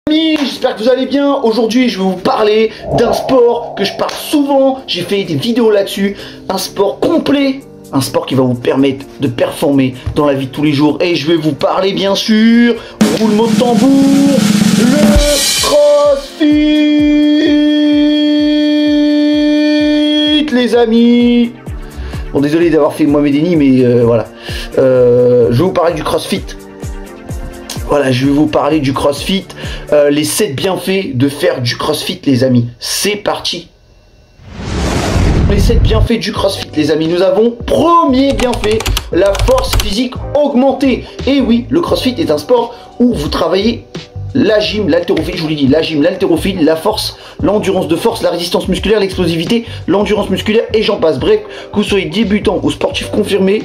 Amis, j'espère que vous allez bien. Aujourd'hui, je vais vous parler d'un sport que je parle souvent. J'ai fait des vidéos là-dessus. Un sport complet. Un sport qui va vous permettre de performer dans la vie de tous les jours. Et je vais vous parler, bien sûr, roulement de tambour, le CrossFit, les amis. Bon, désolé d'avoir fait Mohamed Eni, mais voilà. Je vais vous parler du CrossFit. Voilà, je vais vous parler du CrossFit, les 7 bienfaits de faire du CrossFit, les amis. C'est parti. Les 7 bienfaits du CrossFit, les amis. Nous avons, premier bienfait, la force physique augmentée. Et oui, le CrossFit est un sport où vous travaillez la gym, l'haltérophilie, je vous l'ai dit, la gym, l'haltérophilie, la force, l'endurance de force, la résistance musculaire, l'explosivité, l'endurance musculaire et j'en passe. Bref, que vous soyez débutant ou sportif confirmé,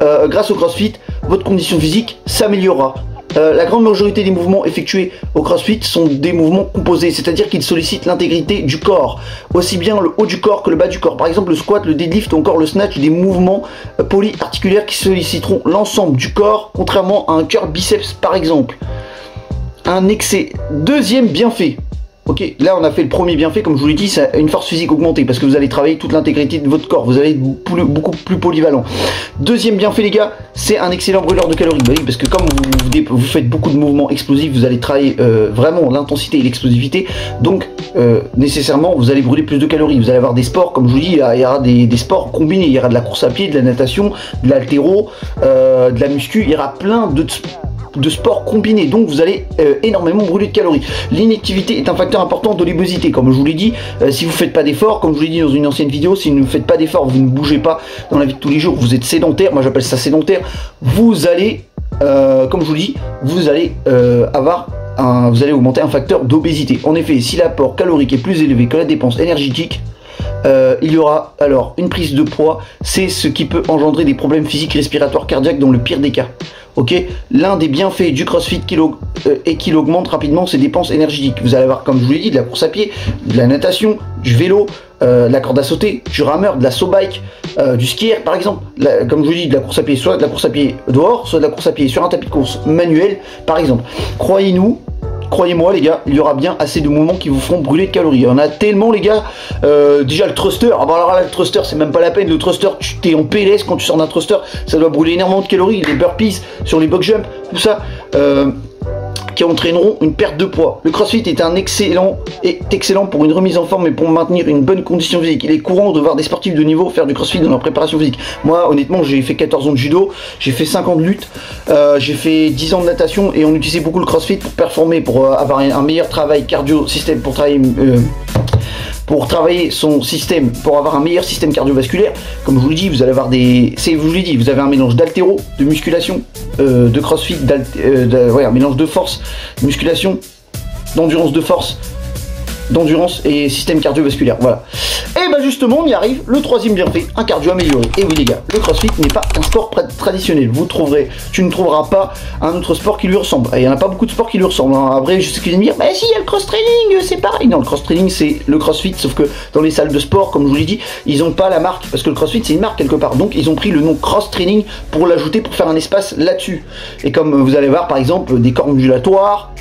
grâce au CrossFit, votre condition physique s'améliorera. La grande majorité des mouvements effectués au CrossFit sont des mouvements composés, c'est-à-dire qu'ils sollicitent l'intégrité du corps, aussi bien le haut du corps que le bas du corps. Par exemple, le squat, le deadlift ou encore le snatch, des mouvements polyarticulaires qui solliciteront l'ensemble du corps, contrairement à un curl biceps par exemple. Un excès. Deuxième bienfait. Ok, là on a fait le premier bienfait, comme je vous l'ai dit, c'est une force physique augmentée parce que vous allez travailler toute l'intégrité de votre corps, vous allez être beaucoup plus polyvalent. Deuxième bienfait les gars, c'est un excellent brûleur de calories. Bah oui, parce que comme vous faites beaucoup de mouvements explosifs, vous allez travailler vraiment l'intensité et l'explosivité, donc nécessairement vous allez brûler plus de calories. Vous allez avoir des sports, comme je vous dis, il y aura des sports combinés, il y aura de la course à pied, de la natation, de l'haltéro, de la muscu, il y aura plein de sports combinés, donc vous allez énormément brûler de calories. L'inactivité est un facteur important de l'obésité, comme je vous l'ai dit. Si vous ne faites pas d'efforts, comme je vous l'ai dit dans une ancienne vidéo, si vous ne faites pas d'efforts, vous ne bougez pas dans la vie de tous les jours, vous êtes sédentaire, moi j'appelle ça sédentaire, vous allez, comme je vous le dis, vous allez vous allez augmenter un facteur d'obésité. En effet, si l'apport calorique est plus élevé que la dépense énergétique, il y aura alors une prise de poids, c'est ce qui peut engendrer des problèmes physiques, respiratoires, cardiaques dans le pire des cas. Ok, l'un des bienfaits du CrossFit est qu'il augmente rapidement ses dépenses énergétiques. Vous allez avoir, comme je vous l'ai dit, de la course à pied, de la natation, du vélo, de la corde à sauter, du rameur, de la saut bike, du skier par exemple. Comme je vous l'ai dit, de la course à pied, soit de la course à pied dehors, soit de la course à pied sur un tapis de course manuel par exemple. Croyez-moi les gars, il y aura bien assez de mouvements qui vous feront brûler de calories. Il y en a tellement les gars. Déjà le thruster, ah bah alors là le thruster c'est même pas la peine. Le thruster, tu t'es en PLS quand tu sors d'un thruster, ça doit brûler énormément de calories. Les burpees sur les box jump, tout ça, qui entraîneront une perte de poids. Le CrossFit est excellent pour une remise en forme et pour maintenir une bonne condition physique. Il est courant de voir des sportifs de niveau faire du CrossFit dans leur préparation physique. Moi honnêtement j'ai fait 14 ans de judo, j'ai fait 5 ans de lutte, j'ai fait 10 ans de natation et on utilisait beaucoup le CrossFit pour performer, pour avoir un meilleur travail cardio système, pour travailler son système, pour avoir un meilleur système cardiovasculaire. Comme je vous l'ai dit, vous allez avoir vous avez un mélange d'haltéro, de musculation, de CrossFit, un mélange de force, de musculation, d'endurance de force, d'endurance et système cardiovasculaire, voilà. Et bah justement on y arrive, le troisième bienfait, un cardio amélioré. Et oui les gars, le CrossFit n'est pas un sport traditionnel, tu ne trouveras pas un autre sport qui lui ressemble. Et il n'y en a pas beaucoup de sports qui lui ressemblent, hein. Après je sais que vous allez me dire, bah si il y a le cross-training, c'est pareil. Non, le cross-training c'est le CrossFit, sauf que dans les salles de sport, comme je vous l'ai dit, ils n'ont pas la marque, parce que le CrossFit c'est une marque quelque part, donc ils ont pris le nom cross-training pour l'ajouter, pour faire un espace là-dessus. Et comme vous allez voir par exemple des corps ondulatoires,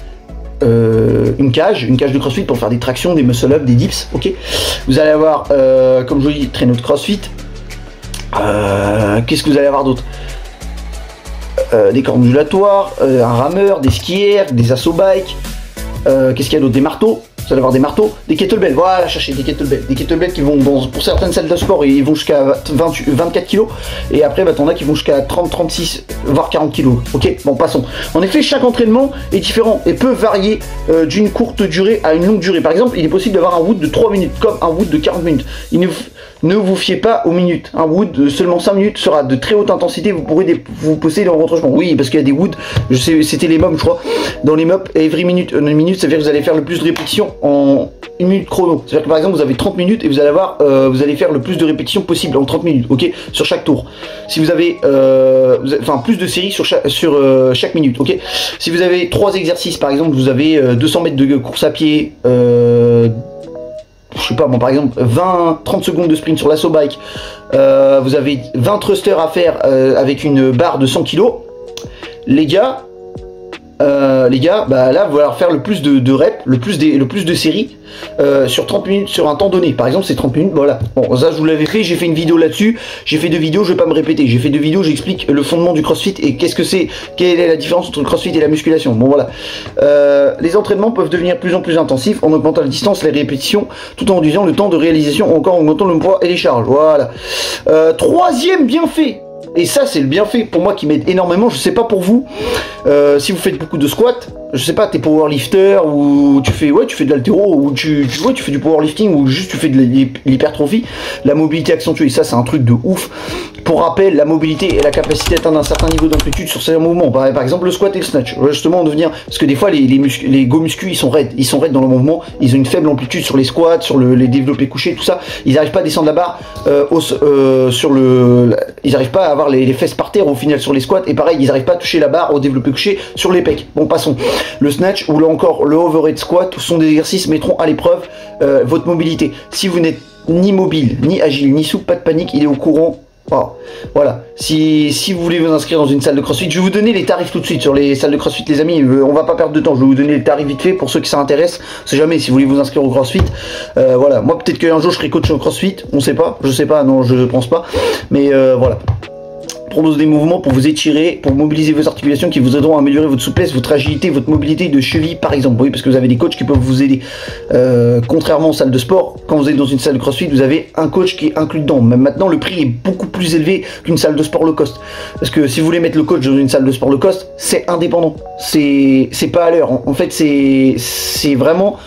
une cage de CrossFit pour faire des tractions, des muscle-up, des dips, ok. Vous allez avoir, comme je vous dis, traîneau de CrossFit. Qu'est-ce que vous allez avoir d'autre? Des corps ondulatoires, un rameur, des skieurs, des assaut bikes. Qu'est-ce qu'il y a d'autre? Des marteaux. Vous allez avoir des marteaux, des kettlebells, voilà, cherchez des kettlebells qui vont pour certaines salles de sport, ils vont jusqu'à 24 kg, et après bah, t'en as qui vont jusqu'à 30, 36, voire 40 kg, ok, bon passons. En effet, chaque entraînement est différent et peut varier d'une courte durée à une longue durée. Par exemple, il est possible d'avoir un wood de 3 minutes, comme un wood de 40 minutes. Ne vous fiez pas aux minutes, un wood de seulement 5 minutes sera de très haute intensité, vous pourrez vous pousser dans votre chemin. Oui, parce qu'il y a des woods, je sais, c'était les mobs je crois, dans les mobs, every minute, une minute, ça veut dire que vous allez faire le plus de répétitions en une minute chrono. C'est-à-dire que par exemple vous avez 30 minutes et vous allez avoir, vous allez faire le plus de répétitions possible en 30 minutes, ok, sur chaque tour. Si vous avez, enfin plus de séries sur chaque minute, ok. Si vous avez 3 exercices, par exemple vous avez 200 mètres de course à pied, je sais pas, bon, par exemple 20-30 secondes de sprint sur l'assaut bike, vous avez 20 thrusters à faire avec une barre de 100 kg, les gars, les gars, bah là, vous allez faire le plus de reps, le plus de séries sur 30 minutes sur un temps donné. Par exemple, c'est 30 minutes, voilà. Bon, ça, je vous l'avais fait, j'ai fait une vidéo là-dessus. J'ai fait 2 vidéos, je vais pas me répéter. J'ai fait 2 vidéos, j'explique le fondement du CrossFit et qu'est-ce que c'est, quelle est la différence entre le CrossFit et la musculation. Bon, voilà. Les entraînements peuvent devenir de plus en plus intensifs en augmentant la distance, les répétitions, tout en réduisant le temps de réalisation ou encore en augmentant le poids et les charges. Voilà. Troisième bienfait. Et ça, c'est le bienfait pour moi qui m'aide énormément. Je sais pas pour vous, si vous faites beaucoup de squats, je sais pas, t'es powerlifter ou tu fais de l'haltéro ou tu fais du powerlifting ou juste tu fais de l'hypertrophie, la mobilité accentuée, ça c'est un truc de ouf. Pour rappel, la mobilité et la capacité d'atteindre un certain niveau d'amplitude sur certains mouvements. Par exemple, le squat et le snatch. Justement, on devenir, parce que des fois les go muscu ils sont raides dans le mouvement, ils ont une faible amplitude sur les squats, sur les développés couchés, tout ça. Ils n'arrivent pas à descendre la barre ils n'arrivent pas à avoir les fesses par terre au final sur les squats, et pareil, ils n'arrivent pas à toucher la barre au développé couché sur les pecs. Bon, passons. Le snatch ou là encore le overhead squat sont des exercices qui mettront à l'épreuve votre mobilité. Si vous n'êtes ni mobile, ni agile, ni souple, pas de panique, il est au courant. Oh, voilà, si vous voulez vous inscrire dans une salle de CrossFit, je vais vous donner les tarifs tout de suite sur les salles de CrossFit, les amis. On va pas perdre de temps, je vais vous donner les tarifs vite fait pour ceux qui s'intéressent. On sait jamais si vous voulez vous inscrire au CrossFit. Voilà, moi peut-être qu'un jour je serai coach au CrossFit, on sait pas, je sais pas, non, je pense pas, mais voilà. Propose des mouvements pour vous étirer, pour mobiliser vos articulations qui vous aideront à améliorer votre souplesse, votre agilité, votre mobilité de cheville par exemple. Oui, parce que vous avez des coachs qui peuvent vous aider. Contrairement aux salles de sport, quand vous êtes dans une salle de CrossFit, vous avez un coach qui est inclus dedans. Même maintenant, le prix est beaucoup plus élevé qu'une salle de sport low cost. Parce que si vous voulez mettre le coach dans une salle de sport low cost, c'est indépendant. C'est pas à l'heure. En fait, c'est vraiment...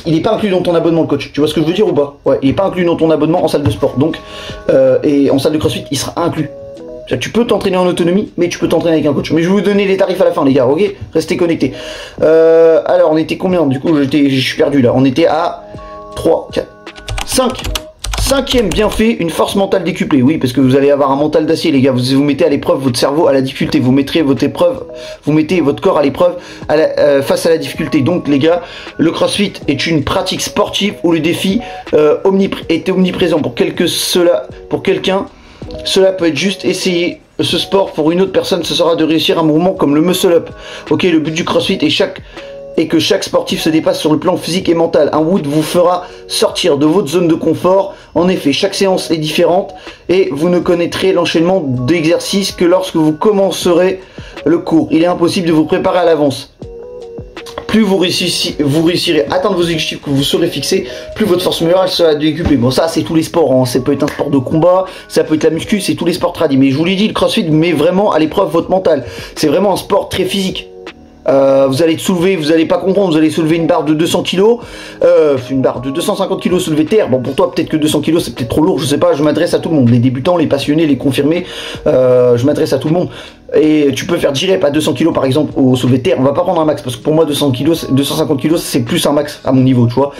Il n'est pas inclus dans ton abonnement le coach, tu vois ce que je veux dire ou pas? Ouais, il n'est pas inclus dans ton abonnement en salle de sport. Donc, et en salle de CrossFit, il sera inclus. Tu peux t'entraîner en autonomie, mais tu peux t'entraîner avec un coach. Mais je vais vous donner les tarifs à la fin, les gars, ok? Restez connectés. Alors, on était combien? Du coup, je suis perdu là. On était à 3, 4, 5. Cinquième bienfait, une force mentale décuplée. Oui, parce que vous allez avoir un mental d'acier, les gars. Vous mettez à l'épreuve votre cerveau à la difficulté. Vous mettez votre corps à l'épreuve face à la difficulté. Donc, les gars, le CrossFit est une pratique sportive où le défi est omniprésent. Pour quelqu'un, cela peut être juste essayer ce sport. Pour une autre personne, ce sera de réussir un mouvement comme le muscle up. Ok, le but du CrossFit est que chaque sportif se dépasse sur le plan physique et mental. Un Wood vous fera sortir de votre zone de confort. En effet, chaque séance est différente et vous ne connaîtrez l'enchaînement d'exercices que lorsque vous commencerez le cours. Il est impossible de vous préparer à l'avance. Plus vous réussirez à atteindre vos objectifs que vous serez fixés, plus votre force morale sera décuplée. Bon, ça, c'est tous les sports, hein. Ça peut être un sport de combat, ça peut être la muscu, c'est tous les sports tradis. Mais je vous l'ai dit, le CrossFit met vraiment à l'épreuve votre mental. C'est vraiment un sport très physique. Vous allez soulever, vous allez pas comprendre, vous allez soulever une barre de 200 kg, une barre de 250 kg soulevée terre. Bon, pour toi, peut-être que 200 kg c'est peut-être trop lourd, je sais pas, je m'adresse à tout le monde, les débutants, les passionnés, les confirmés, je m'adresse à tout le monde. Et tu peux faire 10 reps à 200 kg par exemple au soulevé de terre. On va pas prendre un max parce que pour moi 200 kg, 250 kg c'est plus un max à mon niveau, tu vois.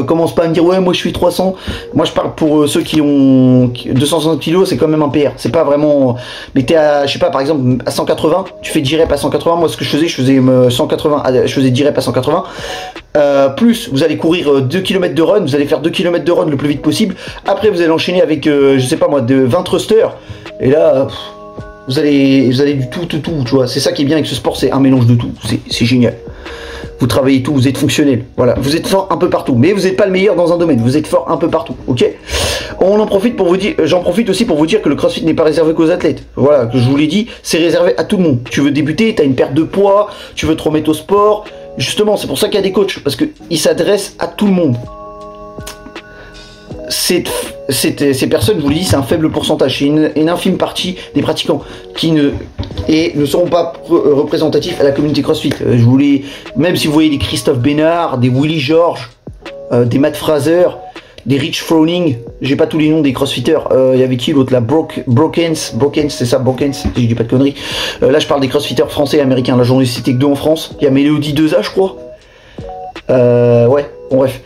Commence pas à me dire ouais moi je suis 300. Moi je parle pour ceux qui ont 260 kg, c'est quand même un PR. C'est pas vraiment. Mais t'es à, je sais pas, par exemple à 180, tu fais 10 reps à 180. Moi ce que je faisais 180, je faisais 10 reps à 180. Plus vous allez courir 2 km de run, vous allez faire 2 km de run le plus vite possible. Après vous allez enchaîner avec je sais pas moi de 20 thrusters. Et là vous allez du tout, tu vois. C'est ça qui est bien avec ce sport, c'est un mélange de tout. C'est génial. Vous travaillez tout, vous êtes fonctionnel. Voilà, vous êtes fort un peu partout. Mais vous n'êtes pas le meilleur dans un domaine, vous êtes fort un peu partout, ok? J'en profite aussi pour vous dire que le CrossFit n'est pas réservé qu'aux athlètes. Voilà, que je vous l'ai dit, c'est réservé à tout le monde. Tu veux débuter, tu as une perte de poids, tu veux te remettre au sport. Justement, c'est pour ça qu'il y a des coachs, parce qu'ils s'adressent à tout le monde. Ces personnes, je vous le dis, c'est un faible pourcentage, c'est une infime partie des pratiquants qui ne seront pas représentatifs à la communauté CrossFit. Je voulais, même si vous voyez des Christophe Bénard, des Willy George, des Matt Fraser, des Rich Froning, j'ai pas tous les noms des crossfitters, il y avait qui l'autre là, Brokens, c'est ça, Brokens, si je dis pas de conneries. Là je parle des crossfitters français et américains, là j'en ai cité que 2 en France, il y a Mélodie 2A je crois. Ouais, bon bref.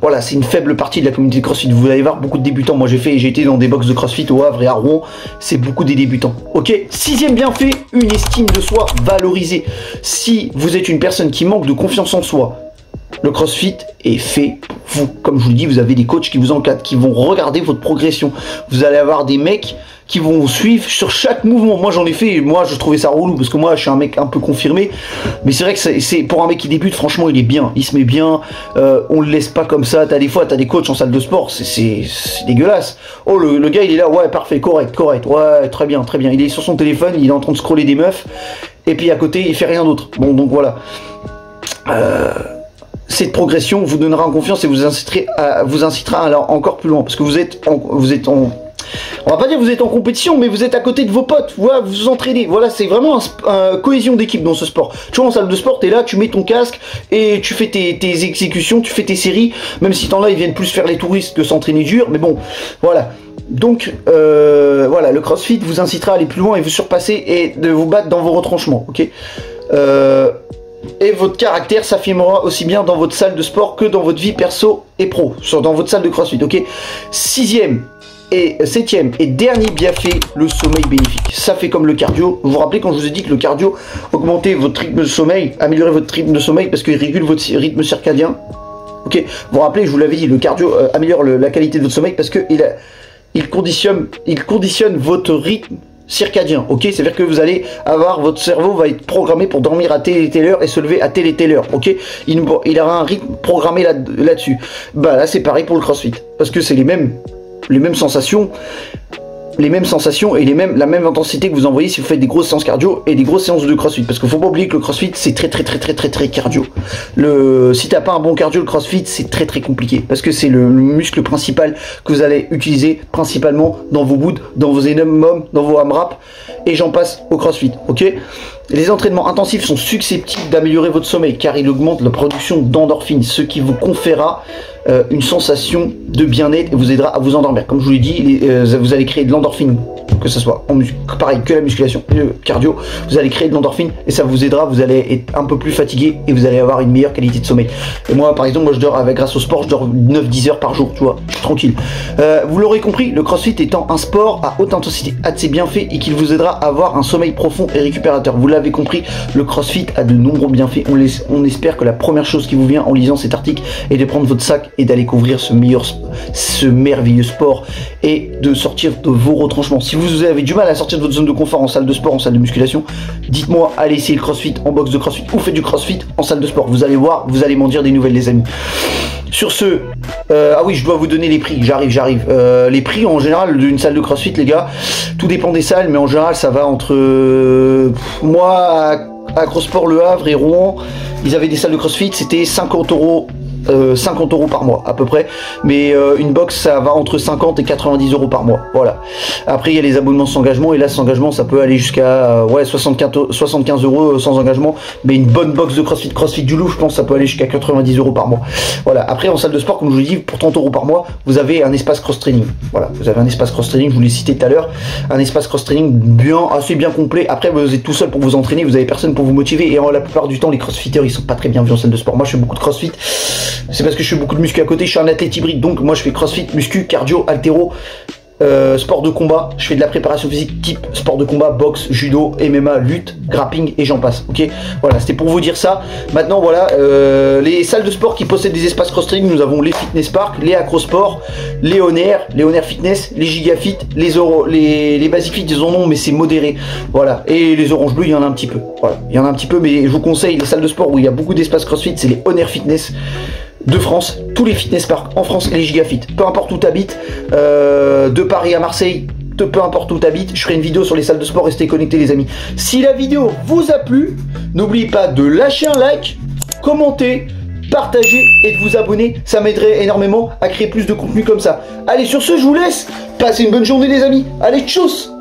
Voilà, c'est une faible partie de la communauté de CrossFit. Vous allez voir beaucoup de débutants. Moi j'ai été dans des box de CrossFit au Havre et à Rouen. C'est beaucoup des débutants. Ok, sixième bienfait, une estime de soi valorisée. Si vous êtes une personne qui manque de confiance en soi, le CrossFit est fait pour vous. Comme je vous le dis, vous avez des coachs qui vous encadrent, qui vont regarder votre progression. Vous allez avoir des mecs qui vont suivre sur chaque mouvement. Moi j'en ai fait, moi je trouvais ça relou parce que moi je suis un mec un peu confirmé, mais c'est vrai que c'est pour un mec qui débute, franchement il est bien, il se met bien, on le laisse pas comme ça. T'as des fois t'as des coachs en salle de sport, c'est dégueulasse. Oh le gars il est là, ouais parfait, correct, ouais très bien, il est sur son téléphone, il est en train de scroller des meufs, et puis à côté il fait rien d'autre. Bon donc voilà. Cette progression vous donnera en confiance et vous incitera à aller encore plus loin, parce que vous êtes en on va pas dire que vous êtes en compétition, mais vous êtes à côté de vos potes, voilà, vous vous entraînez, voilà, c'est vraiment une cohésion d'équipe dans ce sport. Tu vois, en salle de sport, t'es là, tu mets ton casque et tu fais tes exécutions, tu fais tes séries, même si t'en as, ils viennent plus faire les touristes que s'entraîner dur, mais bon, voilà. Donc, voilà, le CrossFit vous incitera à aller plus loin et vous surpasser et de vous battre dans vos retranchements, ok. Et votre caractère s'affirmera aussi bien dans votre salle de sport que dans votre vie perso et pro, dans votre salle de CrossFit, ok. 6e et 7e et dernier bienfait, le sommeil bénéfique. Ça fait comme le cardio. Vous vous rappelez quand je vous ai dit que le cardio augmentait votre rythme de sommeil, améliorait votre rythme de sommeil parce qu'il régule votre rythme circadien. Ok, vous vous rappelez, je vous l'avais dit, le cardio améliore la qualité de votre sommeil parce que il conditionne votre rythme circadien, ok, c'est à dire que vous allez avoir, votre cerveau va être programmé pour dormir à telle et telle heure et se lever à telle et telle heure, ok, il aura un rythme programmé là-dessus. Bah là c'est pareil pour le CrossFit, parce que c'est les mêmes sensations et la même intensité que vous envoyez si vous faites des grosses séances cardio et des grosses séances de CrossFit, parce qu'il faut pas oublier que le CrossFit c'est très cardio. Si t'as pas un bon cardio, le CrossFit c'est très compliqué, parce que c'est le muscle principal que vous allez utiliser principalement dans vos bouts, dans vos énormes, dans vos AMRAP, et j'en passe au CrossFit, ok. Les entraînements intensifs sont susceptibles d'améliorer votre sommeil car il augmente la production d'endorphines, ce qui vous conférera une sensation de bien-être et vous aidera à vous endormir. Comme je vous l'ai dit, vous allez créer de l'endorphine, que ce soit pareil que la musculation et le cardio, vous allez créer de l'endorphine et ça vous aidera, vous allez être un peu plus fatigué et vous allez avoir une meilleure qualité de sommeil. Et moi par exemple, je dors grâce au sport, je dors 9-10 heures par jour, tu vois, je suis tranquille. Vous l'aurez compris, le CrossFit étant un sport à haute intensité a de ses bienfaits et qu'il vous aidera à avoir un sommeil profond et récupérateur. Vous l'avez compris, le CrossFit a de nombreux bienfaits. On espère que la première chose qui vous vient en lisant cet article est de prendre votre sac et d'aller couvrir ce merveilleux sport et de sortir de vos retranchements. Si vous avez du mal à sortir de votre zone de confort en salle de sport, en salle de musculation, dites-moi, allez essayer le CrossFit en box de CrossFit ou faites du CrossFit en salle de sport. Vous allez voir, vous allez m'en dire des nouvelles les amis. Sur ce, ah oui, je dois vous donner les prix, j'arrive. Les prix en général d'une salle de CrossFit, les gars, tout dépend des salles, mais en général ça va entre moi à CrossSport Le Havre et Rouen, ils avaient des salles de CrossFit, c'était 50 €. 50 € par mois à peu près, mais une box ça va entre 50 et 90 € par mois, voilà. Après il y a les abonnements sans engagement et là sans engagement ça peut aller jusqu'à 75 € sans engagement, mais une bonne box de CrossFit du Louvre, je pense ça peut aller jusqu'à 90 € par mois, voilà. Après en salle de sport, comme je vous l'ai dit, pour 30 € par mois vous avez un espace cross training, voilà, vous avez un espace cross training, je vous l'ai cité tout à l'heure, un espace cross training assez bien complet. Après vous êtes tout seul pour vous entraîner, vous avez personne pour vous motiver et la plupart du temps les crossfitters ils sont pas très bien vus en salle de sport. Moi je fais beaucoup de CrossFit, c'est parce que je fais beaucoup de muscu à côté, je suis un athlète hybride, donc moi je fais CrossFit, muscu, cardio, haltéro, sport de combat, je fais de la préparation physique type sport de combat, boxe, judo, MMA, lutte, grappling et j'en passe, ok. Voilà, c'était pour vous dire ça. Maintenant voilà, les salles de sport qui possèdent des espaces cross-training, nous avons les Fitness Park, les Acrosport, les Onair Fitness, les Gigafit, les Basic Fit, ils en ont mais c'est modéré, voilà. Et les Orange Bleu, il y en a un petit peu, voilà, il y en a un petit peu, mais je vous conseille les salles de sport où il y a beaucoup d'espaces CrossFit, c'est les Onair Fitness de France, tous les Fitness Park en France et les Gigafit, peu importe où tu habites, de Paris à Marseille, peu importe où tu habites, je ferai une vidéo sur les salles de sport, restez connectés les amis. Si la vidéo vous a plu, n'oubliez pas de lâcher un like, commenter, partager et de vous abonner, ça m'aiderait énormément à créer plus de contenu comme ça. Allez, sur ce, je vous laisse, passez une bonne journée les amis, allez, tchuss!